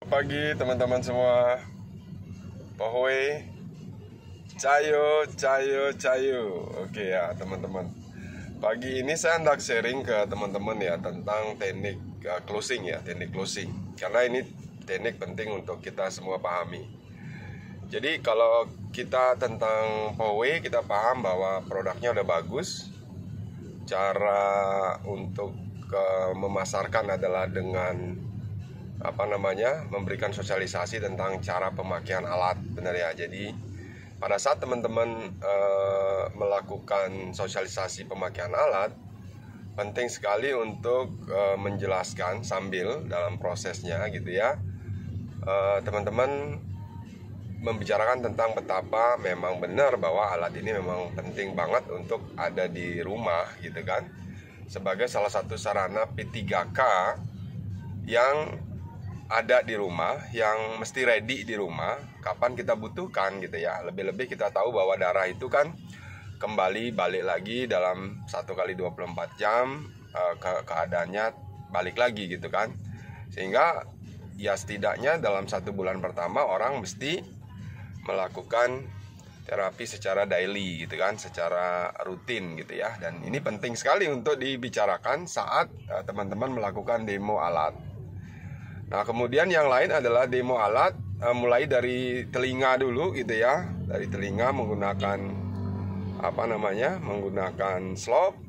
Pagi teman-teman semua. Pohoi. Cayo. Oke ya teman-teman. Pagi ini saya hendak sharing ke teman-teman ya tentang teknik closing ya, teknik closing. Karena ini teknik penting untuk kita semua pahami. Jadi kalau kita tentang Pohoi, kita paham bahwa produknya udah bagus. Cara untuk memasarkan adalah dengan memberikan sosialisasi tentang cara pemakaian alat, benar ya. Jadi pada saat teman-teman melakukan sosialisasi pemakaian alat, penting sekali untuk menjelaskan sambil dalam prosesnya gitu ya, teman-teman membicarakan tentang betapa memang benar bahwa alat ini memang penting banget untuk ada di rumah gitu kan, sebagai salah satu sarana P3K yang ada di rumah, yang mesti ready di rumah kapan kita butuhkan gitu ya. Lebih-lebih kita tahu bahwa darah itu kan kembali balik lagi dalam 1x24 jam, keadaannya balik lagi gitu kan. Sehingga ya setidaknya dalam 1 bulan pertama orang mesti melakukan terapi secara daily gitu kan, secara rutin gitu ya. Dan ini penting sekali untuk dibicarakan saat teman-teman melakukan demo alat. Nah, kemudian yang lain adalah demo alat, mulai dari telinga dulu gitu ya. Dari telinga menggunakan menggunakan slop.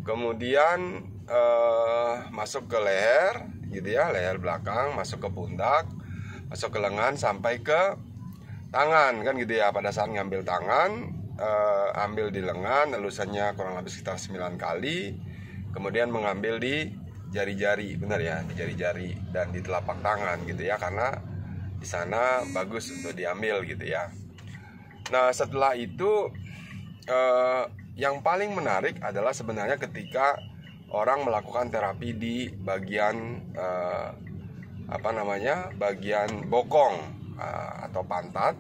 Kemudian masuk ke leher gitu ya, leher belakang, masuk ke pundak, masuk ke lengan sampai ke tangan kan gitu ya. Pada saat ngambil tangan, ambil di lengan, elusannya kurang lebih sekitar 9 kali. Kemudian mengambil di jari-jari, benar ya, di jari-jari dan di telapak tangan gitu ya, karena di sana bagus untuk diambil gitu ya. Nah, setelah itu yang paling menarik adalah sebenarnya ketika orang melakukan terapi di bagian bagian bokong atau pantat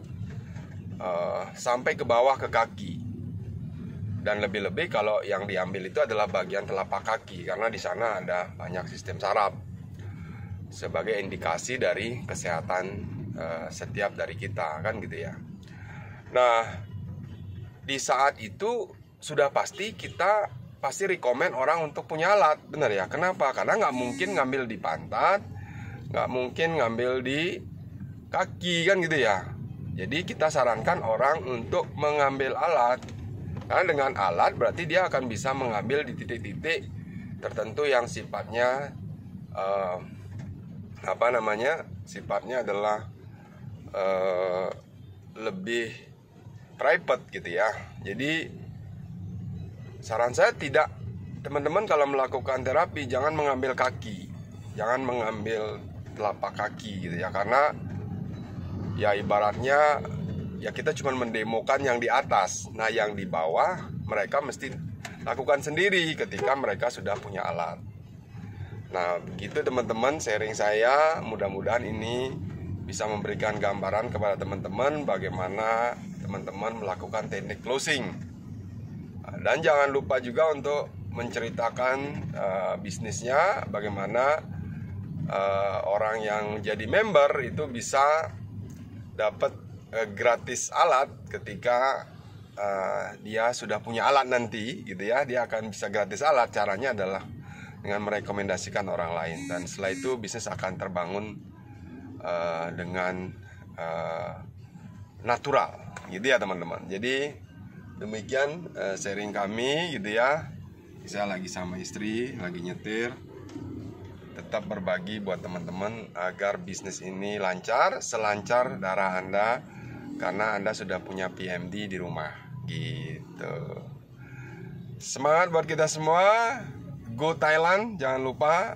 sampai ke bawah ke kaki. Dan lebih-lebih kalau yang diambil itu adalah bagian telapak kaki, karena di sana ada banyak sistem saraf sebagai indikasi dari kesehatan setiap dari kita kan gitu ya. Nah, di saat itu sudah pasti kita rekomen orang untuk punya alat, benar ya. Kenapa? Karena nggak mungkin ngambil di pantat, nggak mungkin ngambil di kaki kan gitu ya. Jadi kita sarankan orang untuk mengambil alat. Karena dengan alat berarti dia akan bisa mengambil di titik-titik tertentu yang sifatnya sifatnya adalah lebih private gitu ya. Jadi saran saya teman-teman kalau melakukan terapi jangan mengambil kaki, jangan mengambil telapak kaki gitu ya, karena ya ibaratnya ya kita cuma mendemokan yang di atas. Nah, yang di bawah mereka mesti lakukan sendiri ketika mereka sudah punya alat. Nah, begitu teman-teman sharing saya. Mudah-mudahan ini bisa memberikan gambaran kepada teman-teman bagaimana teman-teman melakukan teknik closing. Dan jangan lupa juga untuk menceritakan bisnisnya, bagaimana orang yang jadi member itu bisa dapat gratis alat ketika dia sudah punya alat nanti gitu ya. Dia akan bisa gratis alat. Caranya adalah dengan merekomendasikan orang lain, dan setelah itu bisnis akan terbangun dengan natural gitu ya teman-teman. Jadi demikian sharing kami gitu ya. Saya lagi sama istri, lagi nyetir. Tetap berbagi buat teman-teman agar bisnis ini lancar, selancar darah Anda, karena Anda sudah punya PMD di rumah gitu. Semangat buat kita semua. Go Thailand, jangan lupa.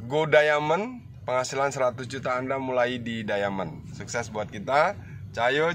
Go Diamond, penghasilan 100 juta Anda mulai di Diamond. Sukses buat kita. Cayo.